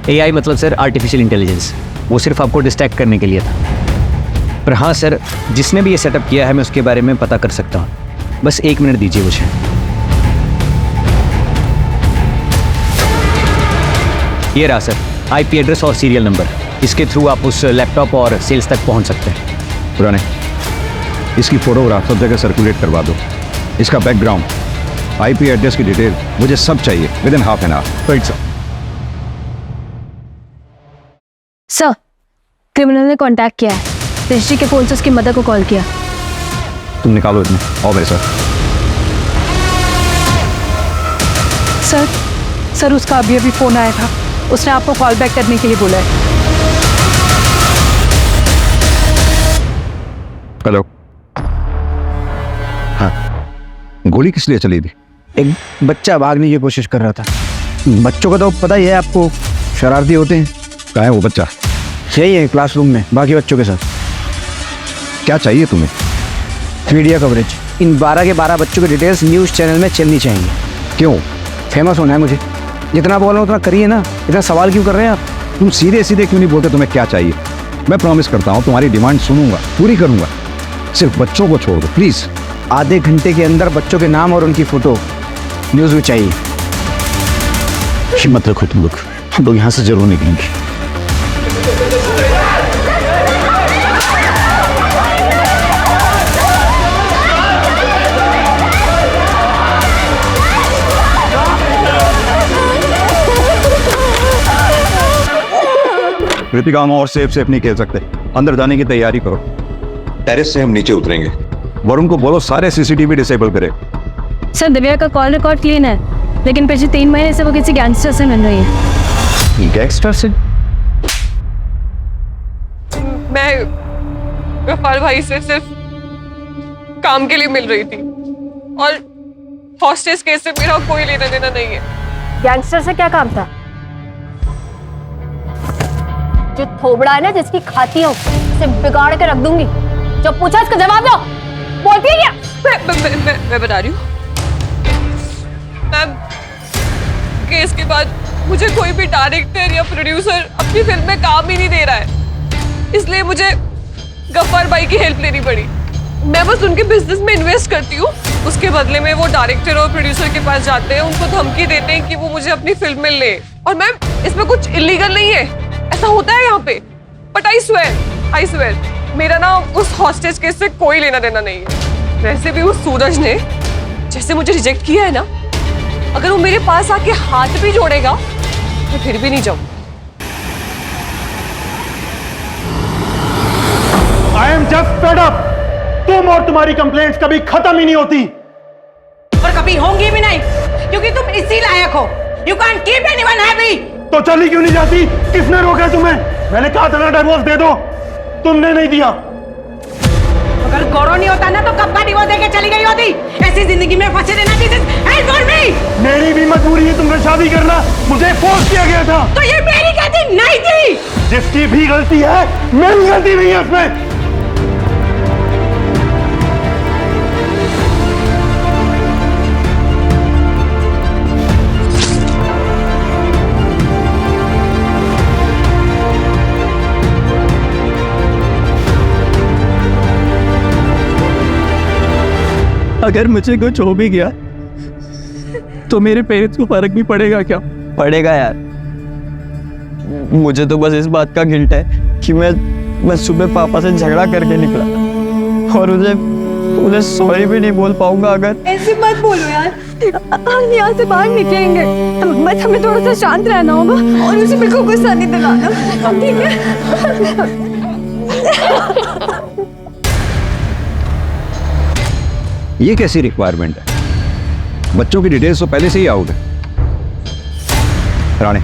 AI मतलब सर आर्टिफिशियल इंटेलिजेंस, वो सिर्फ आपको डिस्ट्रैक्ट करने के लिए था। पर हाँ सर, जिसने भी ये सेटअप किया है मैं उसके बारे में पता कर सकता हूँ, बस 1 मिनट दीजिए मुझे। ये रहा सर IP एड्रेस और सीरियल नंबर, इसके थ्रू आप उस लैपटॉप और सेल्स तक पहुँच सकते हैं। पुराने इसकी फोटोग्राफ सब जगह सर्कुलेट करवा दो, इसका बैकग्राउंड, IP एड्रेस की डिटेल मुझे सब चाहिए within half an hour. Right sir. Sir, criminal ने कांटेक्ट किया है, ऋषि के फोन से उसकी मदर को कॉल किया। तुम निकालो इतने, आओ मेरे साथ। सर उसका अभी फ़ोन आया था, उसने आपको कॉल बैक करने के लिए बोला है। हेलो। हाँ, गोली किस लिए चली थी? एक बच्चा भागने की कोशिश कर रहा था। बच्चों का तो पता ही है आपको, शरारती होते हैं। कहाँ है वो बच्चा? यही है क्लासरूम में बाकी बच्चों के साथ। क्या चाहिए तुम्हें? मीडिया कवरेज, इन 12 के 12 बच्चों की डिटेल्स न्यूज़ चैनल में चलनी चाहिए। क्यों? फेमस होना है मुझे। जितना बोल रहा हूँ उतना करिए ना, इतना सवाल क्यों कर रहे हैं आप? तुम सीधे सीधे क्यों नहीं बोलते तुम्हें क्या चाहिए? मैं प्रॉमिस करता हूँ तुम्हारी डिमांड सुनूंगा, पूरी करूंगा। सिर्फ बच्चों को छोड़ दो प्लीज। आधे घंटे के अंदर बच्चों के नाम और उनकी फोटो न्यूज़ में चाहिए। हिम्मत रखो तुम लोग, हम लोग यहाँ से जरूर निकलेंगे। कृतिका, हम और सेफ नहीं खेल सकते, अंदर जाने की तैयारी करो। टेरेस से हम नीचे उतरेंगे। वरुण को बोलो सारे CCTV डिसेबल करे। सर, दिव्या का कॉल रिकॉर्ड क्लीन है, लेकिन पिछले 3 महीने से वो किसी गैंगस्टर से मिल रही है। गैंगस्टर से? मैं गफ्फार भाई से सिर्फ काम के लिए मिल रही थी, और हॉस्टेज केस से मेरा कोई लेना देना नहीं है। गैंगस्टर से क्या काम था? जो थोबड़ा है ना, जिसकी खाती हो उसे बिगाड़ के रख दूंगी। जो पूछा इसका जवाब दो। बोलती है क्या? मैं बता रही हूँ मैम, केस के बाद मुझे कोई भी डायरेक्टर या प्रोड्यूसर अपनी फिल्म में काम ही नहीं दे रहा है, इसलिए मुझे गफ्फार भाई की हेल्प लेनी पड़ी। मैं बस उनके बिजनेस में इन्वेस्ट करती हूँ, उसके बदले में वो डायरेक्टर और प्रोड्यूसर के पास जाते हैं, उनको धमकी देते हैं कि वो मुझे अपनी फिल्म में ले। और मैम, इसमें कुछ इलीगल नहीं है, ऐसा होता है यहाँ पे। बट आई स्वेयर मेरा ना उस हॉस्टेज केस से कोई लेना देना नहीं है। वैसे भी उस सूरज ने जैसे मुझे रिजेक्ट किया है ना, अगर वो मेरे पास आके हाथ भी जोड़ेगा मैं फिर भी नहीं जाऊँ। I am just fed up. तुम और तुम्हारी कंप्लेंट्स कभी खत्म ही नहीं होती, और कभी होंगी भी नहीं, क्योंकि तुम इसी लायक हो। You can keep anyone happy. तो चली क्यों नहीं जाती? किसने रोका तुम्हें? मैंने कहा था ना डिवोर्स दे दो, तुमने नहीं दिया। अगर गौरव नहीं होता ना तो कब का डिवोर्स देके चली गई होती। ऐसी जिंदगी में फंसे रहना चाहिए। मेरी भी मजबूरी है तुमसे शादी करना, मुझे फोर्स किया गया था। तो ये मेरी गलती नहीं थी। जिसकी भी गलती है, मेरी गलती नहीं है उसमें। अगर मुझे कुछ हो भी गया तो मेरे पेरेंट्स को फर्क भी पड़ेगा क्या? पड़ेगा यार। मुझे तो बस इस बात का गिल्ट है कि मैं सुबह पापा से झगड़ा करके निकला और उन्हें सॉरी भी नहीं बोल पाऊंगा अगर। ऐसी मत बोलो यार, हम यहाँ से बाहर निकलेंगे, बस हमें थोड़ा सा शांत रहना होगा और उसे बिल्कुल गुस्सा नहीं दिलाना, ठीक है? ये कैसी रिक्वायरमेंट है? बच्चों की डिटेल्स तो पहले से ही आउट है। राणे,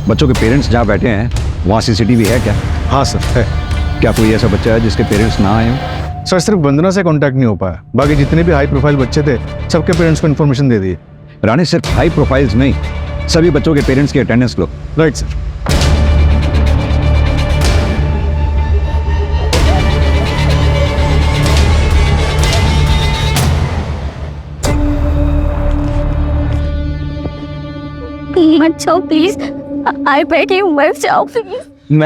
बच्चों के पेरेंट्स जहाँ बैठे हैं वहाँ सीसीटीवी है क्या? हाँ सर है। क्या कोई ऐसा बच्चा है जिसके पेरेंट्स ना आए हों? सर सिर्फ वंदना से कांटेक्ट नहीं हो पाया, बाकी जितने भी हाई प्रोफाइल बच्चे थे सबके पेरेंट्स को इन्फॉर्मेशन दे दी। राणे, सिर्फ हाई प्रोफाइल्स नहीं, सभी बच्चों के पेरेंट्स की अटेंडेंस लो। Right sir. मत जाओ प्लीज, आई बेग यू मत जाओ प्लीज।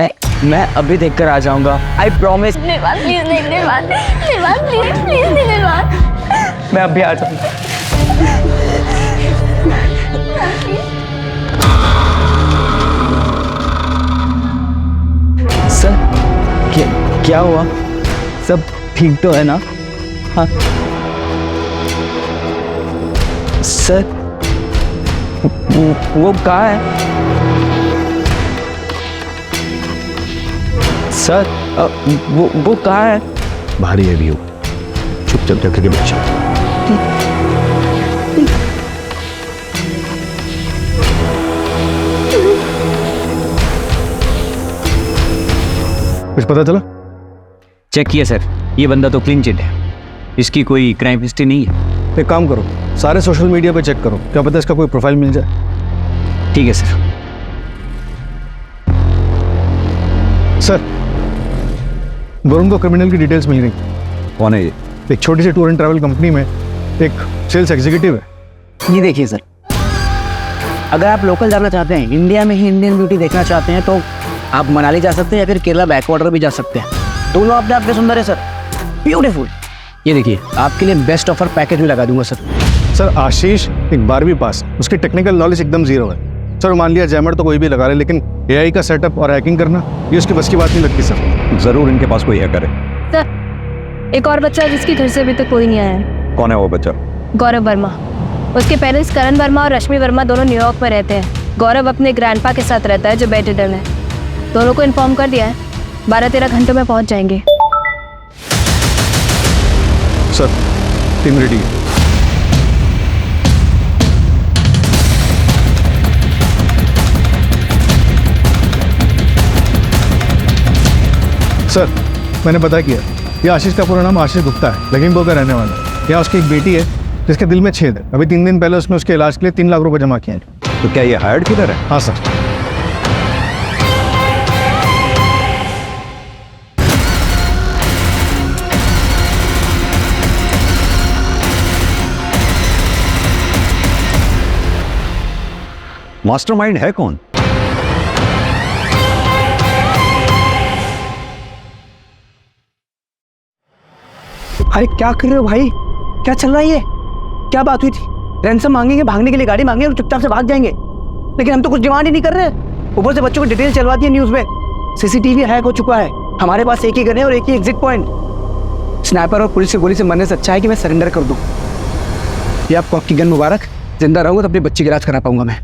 मैं अभी देख कर आ जाऊंगा, आई प्रॉमिस। निर्वाण प्लीज, निर्वाण प्लीज प्लीज निर्वाण। मैं अभी आ जाऊंगा। सर क्या हुआ? सब ठीक तो है ना? हाँ सर, वो कहाँ है? सर वो कहाँ है? भारी है व्यू, चुपचाप जाकर के बच्चा। कुछ पता चला? चेक किया सर, ये बंदा तो क्लीन चिट है, इसकी कोई क्राइम हिस्ट्री नहीं है। एक काम करो, सारे सोशल मीडिया पे चेक करो, क्या पता इसका कोई प्रोफाइल मिल जाए। ठीक है सर। सर, वरुण को क्रिमिनल की डिटेल्स मिल गई। कौन है ये? एक छोटी सी टूर एंड ट्रैवल कंपनी में एक सेल्स एग्जीक्यूटिव है। ये देखिए सर, अगर आप लोकल जाना चाहते हैं, इंडिया में ही इंडियन ब्यूटी देखना चाहते हैं, तो आप मनाली जा सकते हैं या फिर केरला बैकवाटर भी जा सकते हैं। दोनों अपने आप में सुंदर है सर, ब्यूटीफुल। ये देखिए, आपके लिए बेस्ट ऑफर पैकेज भी लगा दूंगा सर। सर आशीष एक 12वीं पास, उसकी टेक्निकल नॉलेज एकदम जीरो है। सर मान लिया जैमर तो कोई भी लगा रहे, लेकिन एआई का सेटअप और हैकिंग करना ये उसकी बस की बात नहीं लगती सर। जरूर इनके पास कोई हैकर है। सर, एक और बच्चा है जिसकी घर से अभी तक कोई नहीं आया है। कौन है वो बच्चा? गौरव वर्मा। उसके पेरेंट्स करण वर्मा और रश्मि वर्मा दोनों न्यूयॉर्क में रहते हैं। गौरव अपने ग्रैंडपा के साथ रहता है जो बेड रिडन है। दोनों को इन्फॉर्म कर दिया है, 12-13 घंटों में पहुंच जाएंगे। सर टीम रेडी है। सर मैंने पता किया, ये आशीष का पूरा नाम आशीष गुप्ता है, लखीमपुर का रहने वाला है। यहाँ उसकी एक बेटी है जिसके दिल में छेद है। अभी 3 दिन पहले उसने उसके इलाज के लिए 3 लाख रुपए जमा किए हैं। तो क्या ये हायर्ड किलर है? हाँ सर। मास्टरमाइंड है कौन? अरे क्या कर रहे हो भाई, क्या चल रहा है ये? क्या बात हुई थी? रैंसम मांगेंगे, भागने के लिए गाड़ी मांगेंगे और चुपचाप से भाग जाएंगे, लेकिन हम तो कुछ डिमांड ही नहीं कर रहे। ऊपर से बच्चों को डिटेल चलवा दी है न्यूज़ में। सीसीटीवी हैक हो चुका है, हमारे पास एक ही गन है और एक ही एग्जिट पॉइंट। स्नाइपर और पुलिस की गोली से मरने से अच्छा है कि मैं सरेंडर कर दूं। ये आपको आपकी गन मुबारक। जिंदा रहूंगा तो अपने बच्चे का इलाज करा पाऊंगा मैं।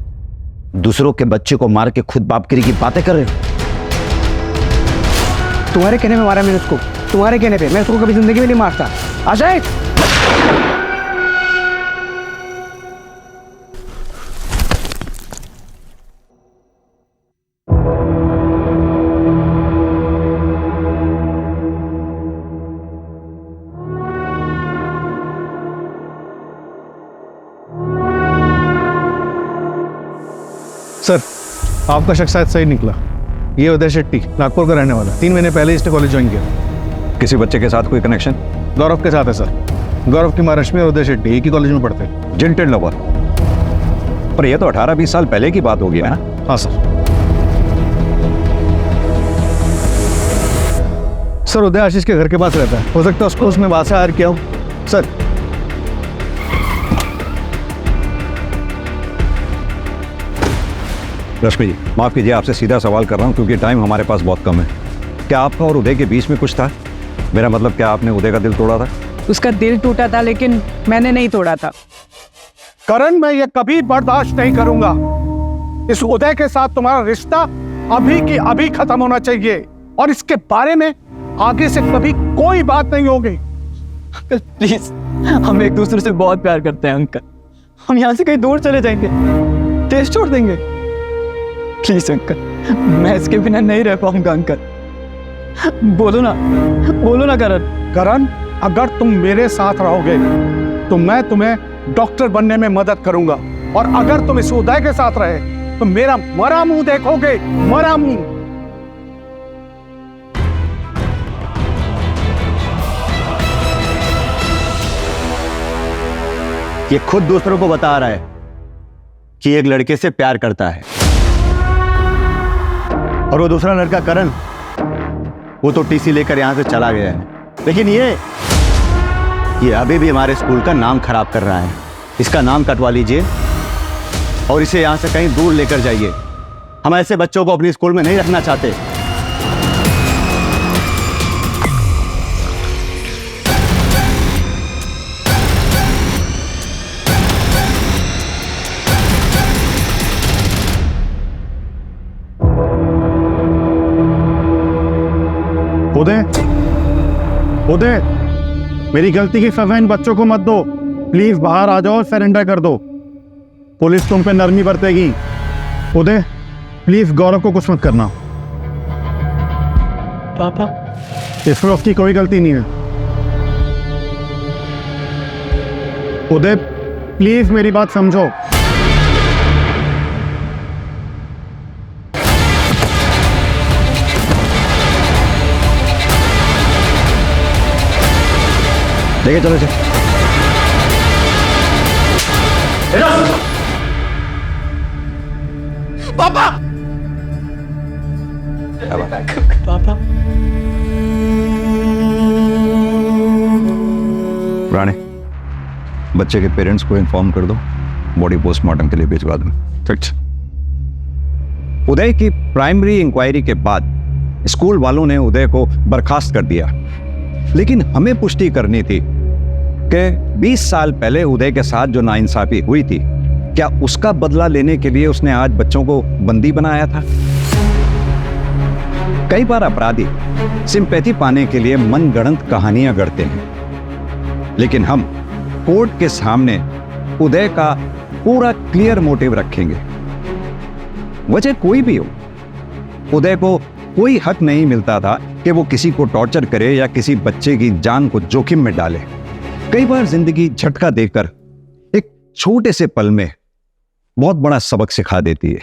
दूसरों के बच्चे को मार के खुद बापगिरी की बातें कर रहे हो? तुम्हारे कहने में मारा मैंने उसको, तुम्हारे कहने पे। मैं उसको कभी जिंदगी में नहीं मारता। अजय, सर आपका शख्स शायद सही निकला। ये उदय शेट्टी, नागपुर का रहने वाला, 3 महीने पहले इसने कॉलेज ज्वाइन किया। किसी बच्चे के साथ कोई कनेक्शन? गौरव के साथ है सर। गौरव की माँ रश्मि और उदय शेट्टी एक ही कॉलेज में पढ़ते हैं। जिंटेड लवर। पर यह तो 18-20 साल पहले की बात होगी ना? हाँ सर। सर उदय आशीष के घर के पास रहता है, हो सकता है उसको उसने वहां से हायर किया हो। सर रश्मि जी, माफ़ कीजिए, आपसे सीधा सवाल कर रहा हूँ क्योंकि टाइम हमारे पास बहुत कम है। क्या आपका और उदय के बीच में कुछ था? मेरा मतलब, क्या आपने उदय का दिल तोड़ा था? उसका दिल टूटा था लेकिन मैंने नहीं तोड़ा था। करण, मैं ये कभी बर्दाश्त नहीं करूंगा। इस उदय के साथ तुम्हारा रिश्ता अभी की अभी खत्म होना चाहिए और इसके बारे में आगे से कभी कोई बात नहीं होगी। अंकल प्लीज, हम एक दूसरे से बहुत प्यार करते हैं अंकल। हम यहाँ से कहीं दूर चले जाएंगे, देश छोड़ देंगे। प्लीज अंकल, मैं इसके बिना नहीं रह पाऊंगा अंकल। बोलो ना करण। करण, अगर तुम मेरे साथ रहोगे तो मैं तुम्हें डॉक्टर बनने में मदद करूंगा, और अगर तुम इस उदय के साथ रहे तो मेरा मरा मुंह देखोगे, मरा मुंह। ये खुद दूसरों को बता रहा है कि एक लड़के से प्यार करता है, और वो दूसरा लड़का करण, वो तो टीसी लेकर यहां से चला गया है। लेकिन ये अभी भी हमारे स्कूल का नाम खराब कर रहा है। इसका नाम कटवा लीजिए और इसे यहां से कहीं दूर लेकर जाइए। हम ऐसे बच्चों को अपने स्कूल में नहीं रखना चाहते। उदय, मेरी गलती की सजा इन बच्चों को मत दो। प्लीज बाहर आ जाओ और सरेंडर कर दो। पुलिस तुम पे नरमी बरतेगी। उदय, प्लीज गौरव को कुछ मत करना। पापा, इसमें उसकी कोई गलती नहीं है। उदय, प्लीज मेरी बात समझो। लेके चलो इसे। पापा, राणे, बच्चे के पेरेंट्स को इन्फॉर्म कर दो, बॉडी पोस्टमार्टम के लिए भिजवा दो। ठीक। उदय की प्राइमरी इंक्वायरी के बाद स्कूल वालों ने उदय को बर्खास्त कर दिया, लेकिन हमें पुष्टि करनी थी कि 20 साल पहले उदय के साथ जो नाइंसाफी हुई थी, क्या उसका बदला लेने के लिए उसने आज बच्चों को बंदी बनाया था? कई बार अपराधी सिंपैथी पाने के लिए मनगढ़ंत कहानियां गढ़ते हैं, लेकिन हम कोर्ट के सामने उदय का पूरा क्लियर मोटिव रखेंगे। वजह कोई भी हो, उदय को कोई हक नहीं मिलता था कि वो किसी को टॉर्चर करे या किसी बच्चे की जान को जोखिम में डाले। कई बार जिंदगी झटका देकर एक छोटे से पल में बहुत बड़ा सबक सिखा देती है।